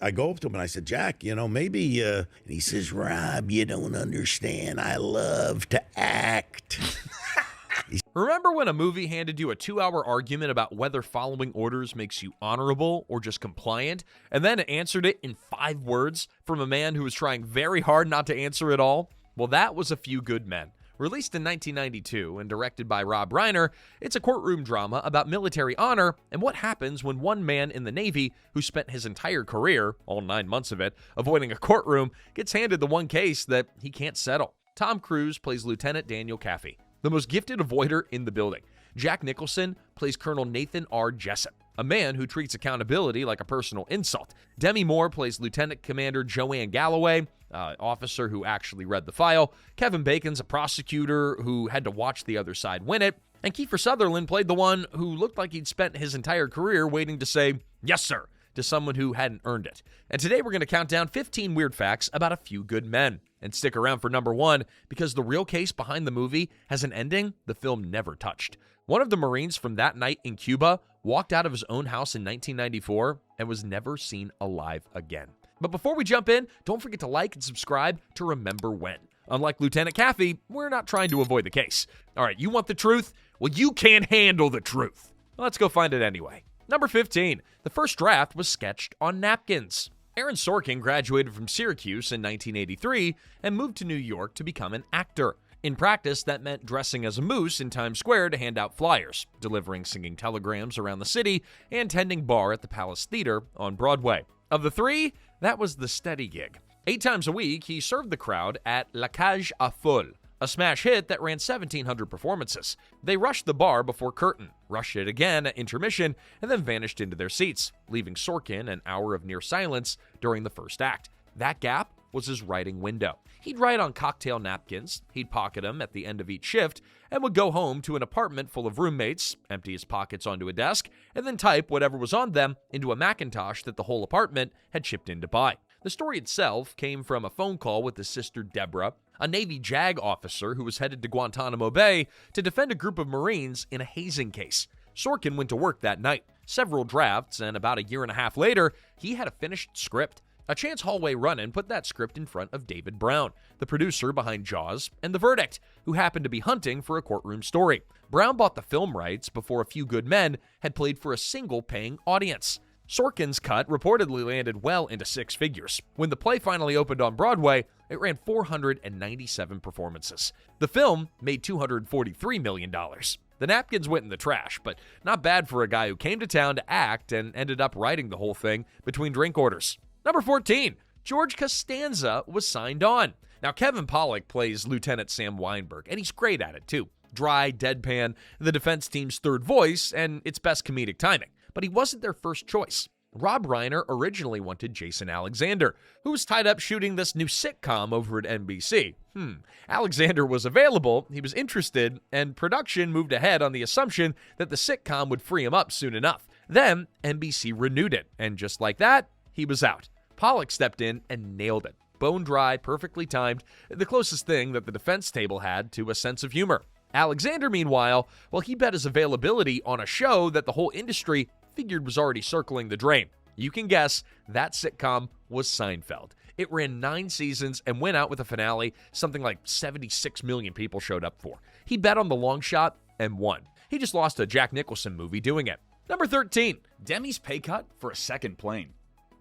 I go up to him and I said, Jack, maybe, and he says, Rob, you don't understand. I love to act. Remember when a movie handed you a 2-hour argument about whether following orders makes you honorable or just compliant, and then answered it in 5 words from a man who was trying very hard not to answer it all? Well, that was A Few Good Men. Released in 1992 and directed by Rob Reiner, it's a courtroom drama about military honor and what happens when one man in the Navy, who spent his entire career, all 9 months of it, avoiding a courtroom, gets handed the one case that he can't settle. Tom Cruise plays Lieutenant Daniel Kaffee, the most gifted avoider in the building. Jack Nicholson plays Colonel Nathan R. Jessup, a man who treats accountability like a personal insult. Demi Moore plays Lieutenant Commander Joanne Galloway, officer who actually read the file. Kevin Bacon's a prosecutor who had to watch the other side win it. And Kiefer Sutherland played the one who looked like he'd spent his entire career waiting to say, yes, sir, to someone who hadn't earned it. And today we're going to count down 15 weird facts about A Few Good Men. And stick around for number 1, because the real case behind the movie has an ending the film never touched. One of the Marines from that night in Cuba walked out of his own house in 1994 and was never seen alive again. But before we jump in, don't forget to like and subscribe to remember when. Unlike Lieutenant Kaffee, we're not trying to avoid the case. All right, you want the truth? Well, you can't handle the truth. Let's go find it anyway. Number 15, the first draft was sketched on napkins. Aaron Sorkin graduated from Syracuse in 1983 and moved to New York to become an actor. In practice, that meant dressing as a moose in Times Square to hand out flyers, delivering singing telegrams around the city, and tending bar at the Palace Theater on Broadway. Of the 3, that was the steady gig. 8 times a week, he served the crowd at La Cage aux Folles, a smash hit that ran 1,700 performances. They rushed the bar before curtain, rushed it again at intermission, and then vanished into their seats, leaving Sorkin an hour of near silence during the first act. That gap was his writing window. He'd write on cocktail napkins, he'd pocket them at the end of each shift, and would go home to an apartment full of roommates, empty his pockets onto a desk, and then type whatever was on them into a Macintosh that the whole apartment had chipped in to buy. The story itself came from a phone call with his sister Deborah, a Navy JAG officer who was headed to Guantanamo Bay to defend a group of Marines in a hazing case. Sorkin went to work that night, several drafts, and about a year and a half later, he had a finished script. A chance hallway run-in put that script in front of David Brown, the producer behind Jaws and The Verdict, who happened to be hunting for a courtroom story. Brown bought the film rights before A Few Good Men had played for a single paying audience. Sorkin's cut reportedly landed well into 6 figures. When the play finally opened on Broadway, it ran 497 performances. The film made $243 million. The napkins went in the trash, but not bad for a guy who came to town to act and ended up writing the whole thing between drink orders. Number 14, George Costanza was signed on. Now, Kevin Pollak plays Lieutenant Sam Weinberg, and he's great at it too. Dry, deadpan, the defense team's third voice, and its best comedic timing. But he wasn't their first choice. Rob Reiner originally wanted Jason Alexander, who was tied up shooting this new sitcom over at NBC. Alexander was available, he was interested, and production moved ahead on the assumption that the sitcom would free him up soon enough. Then, NBC renewed it, and just like that, he was out. Pollak stepped in and nailed it. Bone dry, perfectly timed, the closest thing that the defense table had to a sense of humor. Alexander, meanwhile, well, he bet his availability on a show that the whole industry figured was already circling the drain. You can guess, that sitcom was Seinfeld. It ran 9 seasons and went out with a finale something like 76 million people showed up for. He bet on the long shot and won. He just lost a Jack Nicholson movie doing it. Number 13, Demi's pay cut for a second plane.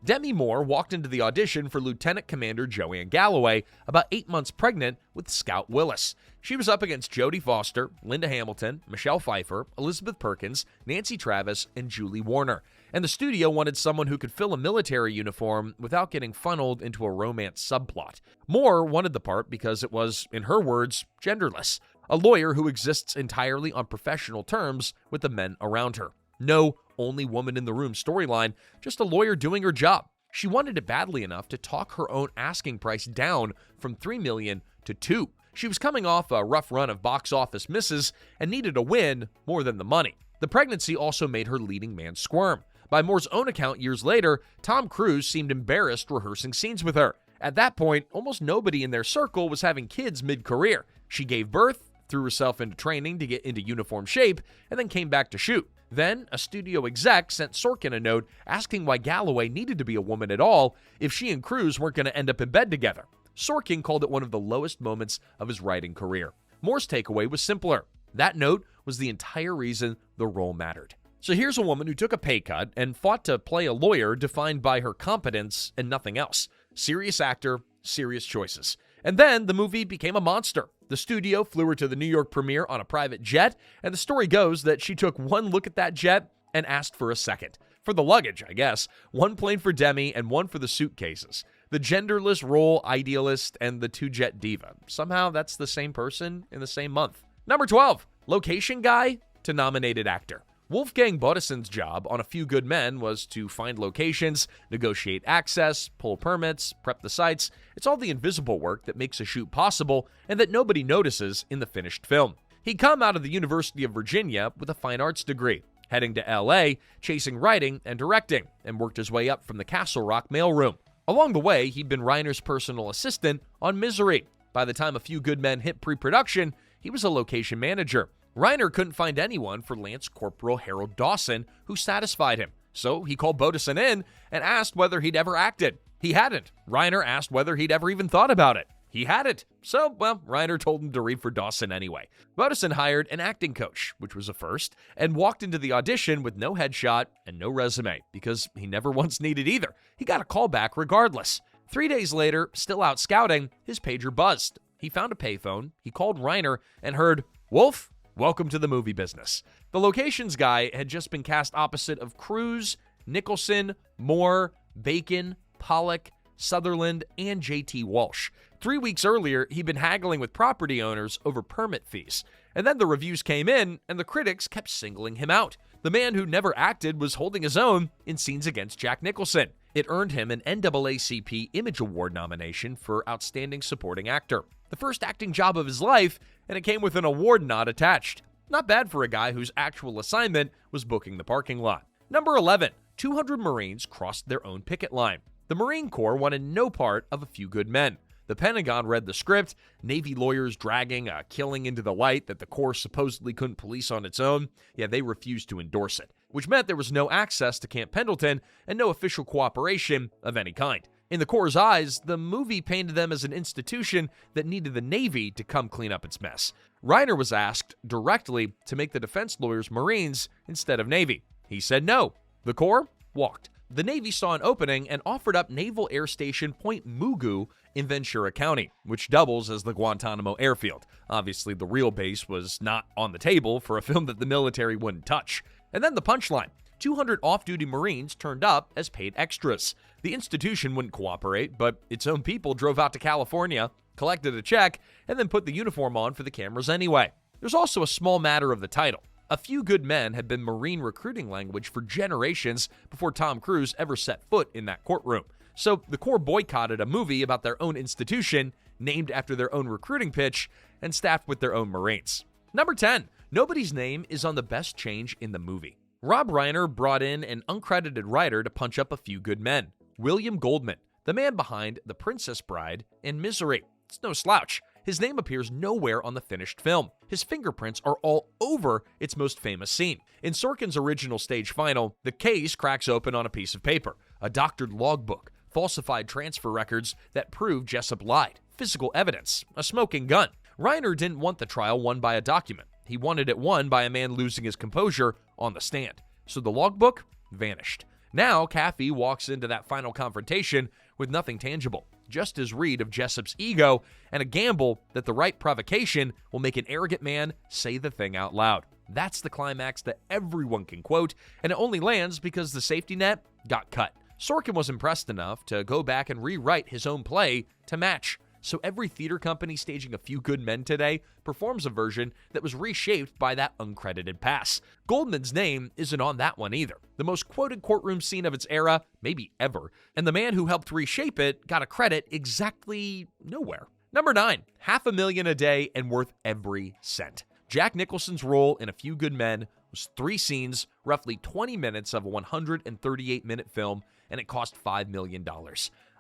Demi Moore walked into the audition for Lieutenant Commander Joanne Galloway, about 8 months pregnant with Scout Willis. She was up against Jodie Foster, Linda Hamilton, Michelle Pfeiffer, Elizabeth Perkins, Nancy Travis, and Julie Warner. And the studio wanted someone who could fill a military uniform without getting funneled into a romance subplot. Moore wanted the part because it was, in her words, genderless. A lawyer who exists entirely on professional terms with the men around her. No only woman in the room storyline, just a lawyer doing her job. She wanted it badly enough to talk her own asking price down from $3 million to $2 million. She was coming off a rough run of box office misses and needed a win more than the money. The pregnancy also made her leading man squirm. By Moore's own account years later, Tom Cruise seemed embarrassed rehearsing scenes with her. At that point, almost nobody in their circle was having kids mid-career. She gave birth, threw herself into training to get into uniform shape, and then came back to shoot. Then, a studio exec sent Sorkin a note asking why Galloway needed to be a woman at all if she and Cruise weren't going to end up in bed together. Sorkin called it one of the lowest moments of his writing career. Moore's takeaway was simpler. That note was the entire reason the role mattered. So here's a woman who took a pay cut and fought to play a lawyer defined by her competence and nothing else. Serious actor, serious choices. And then the movie became a monster. The studio flew her to the New York premiere on a private jet, and the story goes that she took one look at that jet and asked for a second. For the luggage, I guess. One plane for Demi and one for the suitcases. The genderless role idealist and the two-jet diva. Somehow that's the same person in the same month. Number 12, location guy to nominated actor. Wolfgang Bodison's job on A Few Good Men was to find locations, negotiate access, pull permits, prep the sites. It's all the invisible work that makes a shoot possible and that nobody notices in the finished film. He'd come out of the University of Virginia with a fine arts degree, heading to LA, chasing writing and directing, and worked his way up from the Castle Rock mailroom. Along the way, he'd been Reiner's personal assistant on Misery. By the time A Few Good Men hit pre-production, he was a location manager. Reiner couldn't find anyone for Lance Corporal Harold Dawson who satisfied him, so he called Bodison in and asked whether he'd ever acted. He hadn't. Reiner asked whether he'd ever even thought about it. He hadn't. So, Reiner told him to read for Dawson anyway. Bodison hired an acting coach, which was a first, and walked into the audition with no headshot and no resume, because he never once needed either. He got a call back regardless. 3 days later, still out scouting, his pager buzzed. He found a payphone, he called Reiner, and heard, "Wolf, welcome to the movie business." The locations guy had just been cast opposite of Cruise, Nicholson, Moore, Bacon, Pollak, Sutherland, and J.T. Walsh. 3 weeks earlier, he'd been haggling with property owners over permit fees. And then the reviews came in, and the critics kept singling him out. The man who never acted was holding his own in scenes against Jack Nicholson. It earned him an NAACP Image Award nomination for Outstanding Supporting Actor. The first acting job of his life, and it came with an award nod attached. Not bad for a guy whose actual assignment was booking the parking lot. Number 11, 200 Marines crossed their own picket line. The Marine Corps wanted no part of A Few Good Men. The Pentagon read the script, Navy lawyers dragging a killing into the light that the Corps supposedly couldn't police on its own. Yeah, they refused to endorse it, which meant there was no access to Camp Pendleton and no official cooperation of any kind. In the Corps' eyes, the movie painted them as an institution that needed the Navy to come clean up its mess. Reiner was asked directly to make the defense lawyers Marines instead of Navy. He said no. The Corps walked. The Navy saw an opening and offered up Naval Air Station Point Mugu in Ventura County, which doubles as the Guantanamo airfield. Obviously, the real base was not on the table for a film that the military wouldn't touch. And then the punchline. 200 off-duty Marines turned up as paid extras. The institution wouldn't cooperate, but its own people drove out to California, collected a check, and then put the uniform on for the cameras anyway. There's also a small matter of the title. A Few Good Men had been Marine recruiting language for generations before Tom Cruise ever set foot in that courtroom. So the Corps boycotted a movie about their own institution, named after their own recruiting pitch, and staffed with their own Marines. Number 10, nobody's name is on the best change in the movie. Rob Reiner brought in an uncredited writer to punch up A Few Good Men, William Goldman, the man behind The Princess Bride and Misery. It's no slouch. His name appears nowhere on the finished film. His fingerprints are all over its most famous scene. In Sorkin's original stage final, the case cracks open on a piece of paper, a doctored logbook, falsified transfer records that prove Jessup lied, physical evidence, a smoking gun. Reiner didn't want the trial won by a document. He wanted it won by a man losing his composure on the stand. So the logbook vanished. Now, Caffey walks into that final confrontation with nothing tangible, just his read of Jessup's ego and a gamble that the right provocation will make an arrogant man say the thing out loud. That's the climax that everyone can quote, and it only lands because the safety net got cut. Sorkin was impressed enough to go back and rewrite his own play to match. So every theater company staging A Few Good Men today performs a version that was reshaped by that uncredited pass. Goldman's name isn't on that one either. The most quoted courtroom scene of its era, maybe ever, and the man who helped reshape it got a credit exactly nowhere. Number 9, $500,000 a day and worth every cent. Jack Nicholson's role in A Few Good Men was 3 scenes, roughly 20 minutes of a 138-minute film, and it cost $5 million.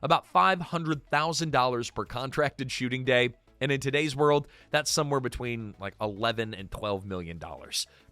About $500,000 per contracted shooting day, And in today's world, that's somewhere between like $11 and $12 million.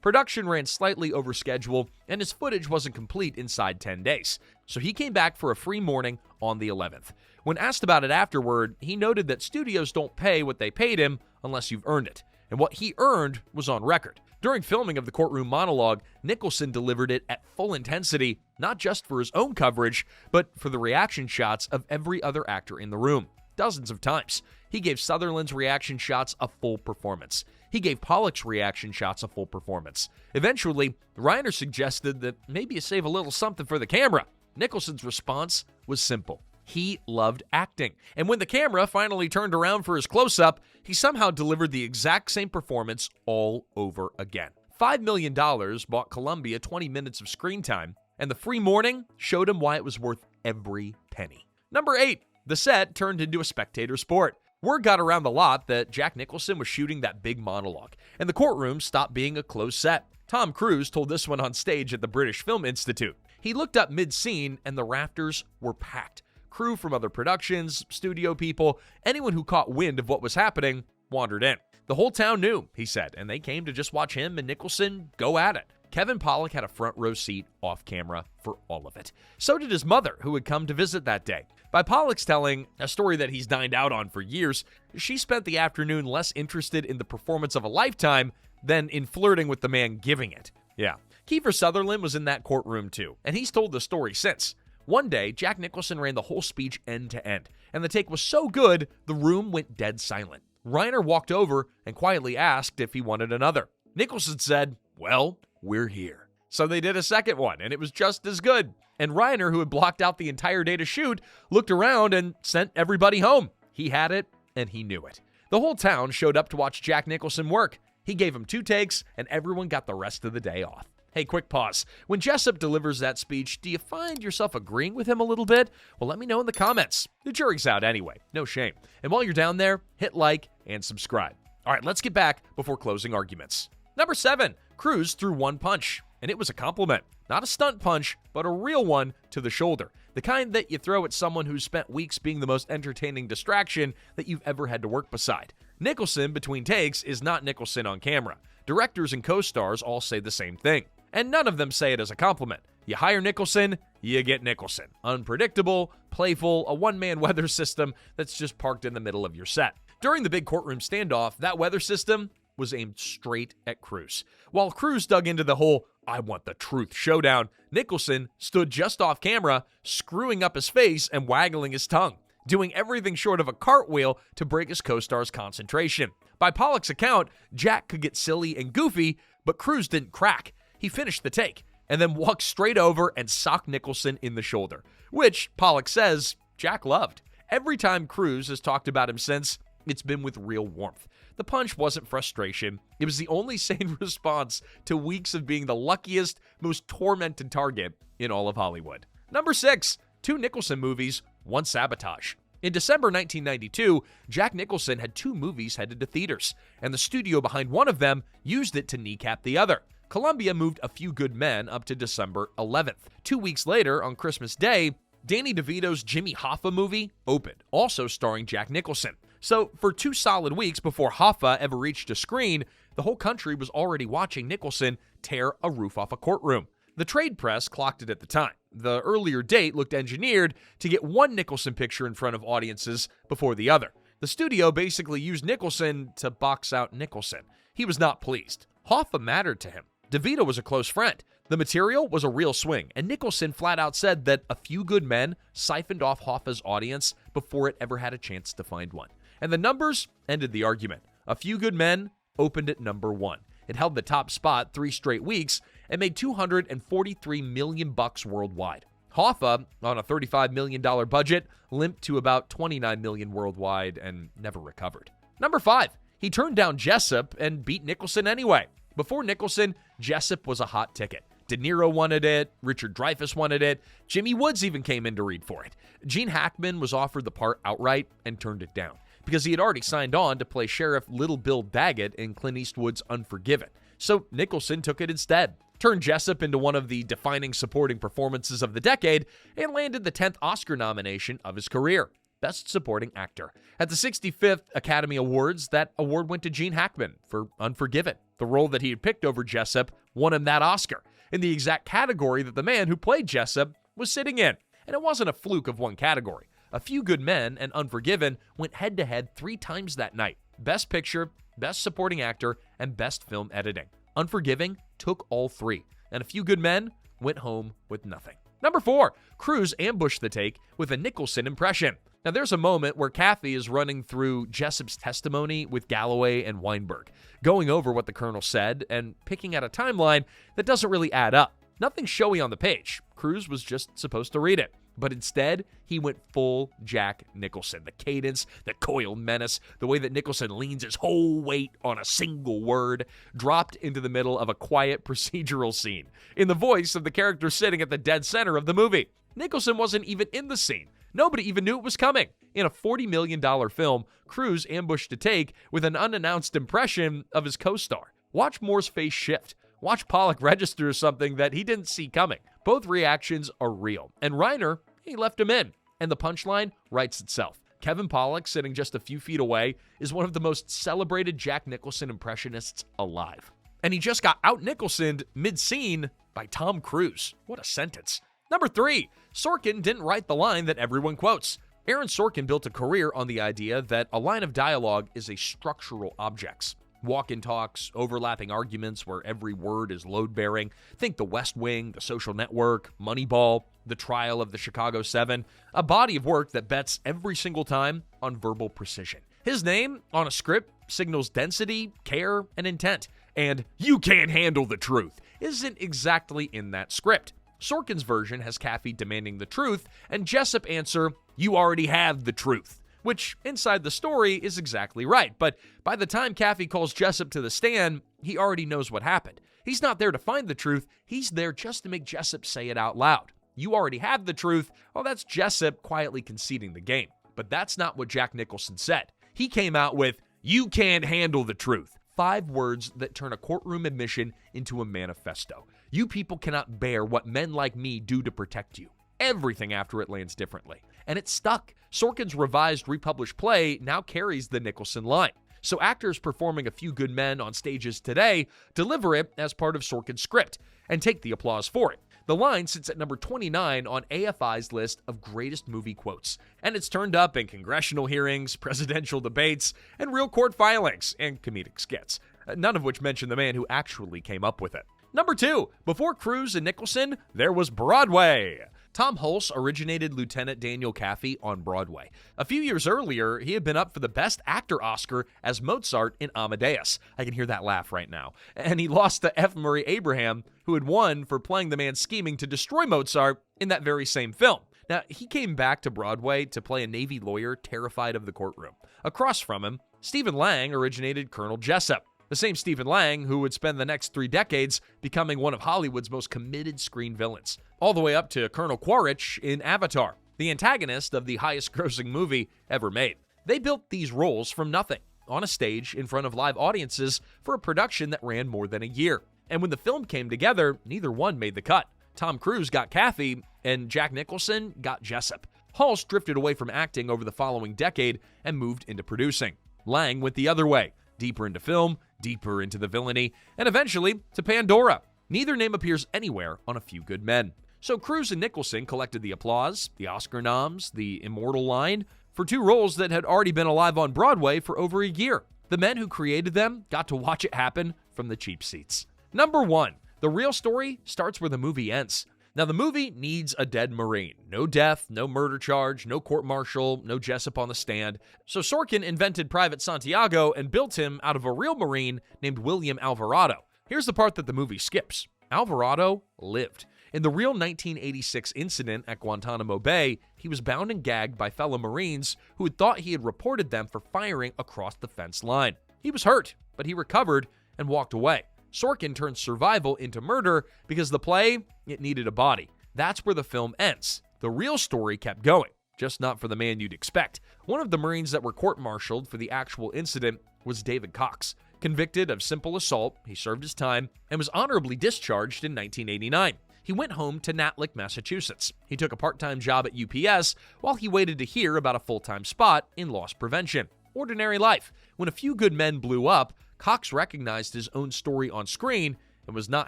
Production ran slightly over schedule, and his footage wasn't complete inside 10 days. So he came back for a free morning on the 11th. When asked about it afterward, he noted that studios don't pay what they paid him unless you've earned it. And what he earned was on record. During filming of the courtroom monologue, Nicholson delivered it at full intensity, not just for his own coverage, but for the reaction shots of every other actor in the room. Dozens of times. He gave Sutherland's reaction shots a full performance. He gave Pollak's reaction shots a full performance. Eventually, Reiner suggested that maybe you save a little something for the camera. Nicholson's response was simple. He loved acting. And when the camera finally turned around for his close-up, he somehow delivered the exact same performance all over again. $5 million bought Columbia 20 minutes of screen time, and the free morning showed him why it was worth every penny. Number 8. The set turned into a spectator sport. Word got around the lot that Jack Nicholson was shooting that big monologue, and the courtroom stopped being a closed set. Tom Cruise told this one on stage at the British Film Institute. He looked up mid-scene, and the rafters were packed. Crew from other productions, studio people, anyone who caught wind of what was happening wandered in. The whole town knew, he said, and they came to just watch him and Nicholson go at it. Kevin Pollak had a front row seat off camera for all of it. So did his mother, who had come to visit that day. By Pollak's telling, a story that he's dined out on for years, she spent the afternoon less interested in the performance of a lifetime than in flirting with the man giving it. Yeah. Kiefer Sutherland was in that courtroom too, and he's told the story since. One day, Jack Nicholson ran the whole speech end to end, and the take was so good, the room went dead silent. Reiner walked over and quietly asked if he wanted another. Nicholson said, "Well, we're here." So they did a second one, and it was just as good. And Reiner, who had blocked out the entire day to shoot, looked around and sent everybody home. He had it, and he knew it. The whole town showed up to watch Jack Nicholson work. He gave him 2 takes, and everyone got the rest of the day off. Hey, quick pause. When Jessup delivers that speech, do you find yourself agreeing with him a little bit? Well, let me know in the comments. The jury's out anyway. No shame. And while you're down there, hit like and subscribe. All right, let's get back before closing arguments. Number 7, Cruise threw one punch, and it was a compliment. Not a stunt punch, but a real one to the shoulder. The kind that you throw at someone who's spent weeks being the most entertaining distraction that you've ever had to work beside. Nicholson, between takes, is not Nicholson on camera. Directors and co-stars all say the same thing. And none of them say it as a compliment. You hire Nicholson, you get Nicholson. Unpredictable, playful, a one-man weather system that's just parked in the middle of your set. During the big courtroom standoff, that weather system was aimed straight at Cruise. While Cruise dug into the whole "I want the truth" showdown, Nicholson stood just off camera, screwing up his face and waggling his tongue, doing everything short of a cartwheel to break his co-star's concentration. By Pollak's account, Jack could get silly and goofy, but Cruise didn't crack. He finished the take, and then walked straight over and socked Nicholson in the shoulder, which, Pollak says, Jack loved. Every time Cruise has talked about him since, it's been with real warmth. The punch wasn't frustration. It was the only sane response to weeks of being the luckiest, most tormented target in all of Hollywood. Number 6, 2 Nicholson movies, 1 sabotage. In December 1992, Jack Nicholson had 2 movies headed to theaters, and the studio behind one of them used it to kneecap the other. Columbia moved A Few Good Men up to December 11th. 2 weeks later, on Christmas Day, Danny DeVito's Jimmy Hoffa movie opened, also starring Jack Nicholson. So for 2 solid weeks before Hoffa ever reached a screen, the whole country was already watching Nicholson tear a roof off a courtroom. The trade press clocked it at the time. The earlier date looked engineered to get one Nicholson picture in front of audiences before the other. The studio basically used Nicholson to box out Nicholson. He was not pleased. Hoffa mattered to him. DeVito was a close friend. The material was a real swing, and Nicholson flat out said that A Few Good Men siphoned off Hoffa's audience before it ever had a chance to find one. And the numbers ended the argument. A Few Good Men opened at number 1. It held the top spot 3 straight weeks and made $243 million worldwide. Hoffa, on a $35 million budget, limped to about $29 million worldwide and never recovered. Number 5, he turned down Jessup and beat Nicholson anyway. Before Nicholson, Jessup was a hot ticket. De Niro wanted it, Richard Dreyfuss wanted it, Jimmy Woods even came in to read for it. Gene Hackman was offered the part outright and turned it down, because he had already signed on to play Sheriff Little Bill Daggett in Clint Eastwood's Unforgiven. So Nicholson took it instead, turned Jessup into one of the defining supporting performances of the decade, and landed the 10th Oscar nomination of his career. Best Supporting Actor. At the 65th Academy Awards, that award went to Gene Hackman for Unforgiven. The role that he had picked over Jessup won him that Oscar, in the exact category that the man who played Jessup was sitting in. And it wasn't a fluke of one category. A Few Good Men and Unforgiven went head-to-head 3 times that night. Best Picture, Best Supporting Actor, and Best Film Editing. Unforgiving took all 3, and A Few Good Men went home with nothing. Number 4, Cruise ambushed the take with a Nicholson impression. Now, there's a moment where Kathy is running through Jessup's testimony with Galloway and Weinberg, going over what the Colonel said and picking out a timeline that doesn't really add up. Nothing showy on the page. Cruise was just supposed to read it. But instead, he went full Jack Nicholson. The cadence, the coiled menace, the way that Nicholson leans his whole weight on a single word, dropped into the middle of a quiet procedural scene, in the voice of the character sitting at the dead center of the movie. Nicholson wasn't even in the scene. Nobody even knew it was coming. In a $40 million film, Cruise ambushed a take with an unannounced impression of his co-star. Watch Moore's face shift. Watch Pollak register something that he didn't see coming. Both reactions are real. And Reiner, he left him in. And the punchline writes itself. Kevin Pollak, sitting just a few feet away, is one of the most celebrated Jack Nicholson impressionists alive. And he just got out-Nicholsoned mid-scene by Tom Cruise. What a sentence. Number 3, Sorkin didn't write the line that everyone quotes. Aaron Sorkin built a career on the idea that a line of dialogue is a structural object. Walk-in talks, overlapping arguments where every word is load-bearing. Think The West Wing, The Social Network, Moneyball, The Trial of the Chicago 7. A body of work that bets every single time on verbal precision. His name on a script signals density, care, and intent. And "you can't handle the truth" isn't exactly in that script. Sorkin's version has Kathy demanding the truth, and Jessup answer, "You already have the truth." Which, inside the story, is exactly right. But by the time Kathy calls Jessup to the stand, he already knows what happened. He's not there to find the truth. He's there just to make Jessup say it out loud. "You already have the truth." Well, that's Jessup quietly conceding the game. But that's not what Jack Nicholson said. He came out with, "You can't handle the truth." 5 words that turn a courtroom admission into a manifesto. You people cannot bear what men like me do to protect you. Everything after it lands differently. And it stuck. Sorkin's revised, republished play now carries the Nicholson line. So actors performing A Few Good Men on stages today deliver it as part of Sorkin's script and take the applause for it. The line sits at number 29 on AFI's list of greatest movie quotes, and it's turned up in congressional hearings, presidential debates, and real court filings, and comedic skits, none of which mention the man who actually came up with it. Number 2, before Cruise and Nicholson, there was Broadway. Tom Hulce originated Lieutenant Daniel Kaffee on Broadway. A few years earlier, he had been up for the Best Actor Oscar as Mozart in Amadeus. I can hear that laugh right now. And he lost to F. Murray Abraham, who had won for playing the man scheming to destroy Mozart in that very same film. Now, he came back to Broadway to play a Navy lawyer terrified of the courtroom. Across from him, Stephen Lang originated Colonel Jessup. The same Stephen Lang who would spend the next 3 decades becoming one of Hollywood's most committed screen villains, all the way up to Colonel Quaritch in Avatar, the antagonist of the highest-grossing movie ever made. They built these roles from nothing, on a stage in front of live audiences for a production that ran more than a year. And when the film came together, neither one made the cut. Tom Cruise got Kathy, and Jack Nicholson got Jessup. Hulce drifted away from acting over the following decade and moved into producing. Lang went the other way, deeper into film, deeper into the villainy, and eventually to Pandora. Neither name appears anywhere on A Few Good Men. So Cruise and Nicholson collected the applause, the Oscar noms, the immortal line, for 2 roles that had already been alive on Broadway for over a year. The men who created them got to watch it happen from the cheap seats. Number 1, the real story starts where the movie ends. Now, the movie needs a dead Marine. No death, no murder charge, no court-martial, no Jessup on the stand. So Sorkin invented Private Santiago and built him out of a real Marine named William Alvarado. Here's the part that the movie skips. Alvarado lived. In the real 1986 incident at Guantanamo Bay, he was bound and gagged by fellow Marines who had thought he had reported them for firing across the fence line. He was hurt, but he recovered and walked away. Sorkin turned survival into murder because the play, it needed a body. That's where the film ends. The real story kept going, just not for the man you'd expect. One of the Marines that were court-martialed for the actual incident was David Cox. Convicted of simple assault, he served his time and was honorably discharged in 1989. He went home to Natlick, Massachusetts. He took a part-time job at UPS while he waited to hear about a full-time spot in loss prevention. Ordinary life. When A Few Good Men blew up, Cox recognized his own story on screen and was not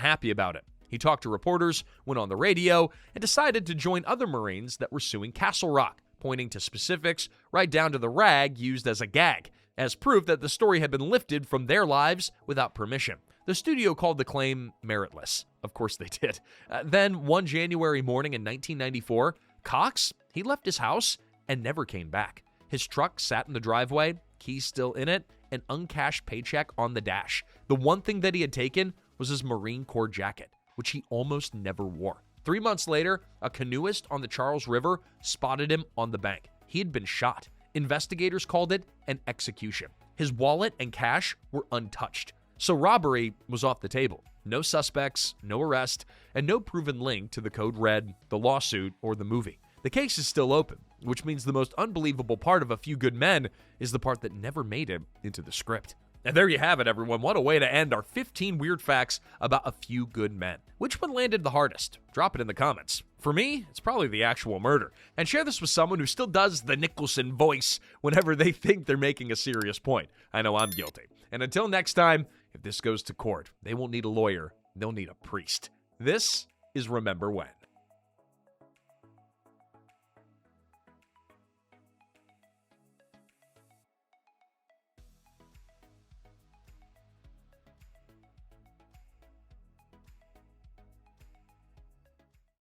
happy about it. He talked to reporters, went on the radio, and decided to join other Marines that were suing Castle Rock, pointing to specifics right down to the rag used as a gag, as proof that the story had been lifted from their lives without permission. The studio called the claim meritless. Of course they did. Then, one January morning in 1994, Cox, he left his house and never came back. His truck sat in the driveway, keys still in it, an uncashed paycheck on the dash. The one thing that he had taken was his Marine Corps jacket, which he almost never wore. 3 months later, a canoeist on the Charles River spotted him on the bank. He had been shot. Investigators called it an execution. His wallet and cash were untouched. So robbery was off the table. No suspects, no arrest, and no proven link to the code red, the lawsuit, or the movie. The case is still open, which means the most unbelievable part of A Few Good Men is the part that never made it into the script. And there you have it, everyone. What a way to end our 15 weird facts about A Few Good Men. Which one landed the hardest? Drop it in the comments. For me, it's probably the actual murder. And share this with someone who still does the Nicholson voice whenever they think they're making a serious point. I know I'm guilty. And until next time, if this goes to court, they won't need a lawyer. They'll need a priest. This is Remember When.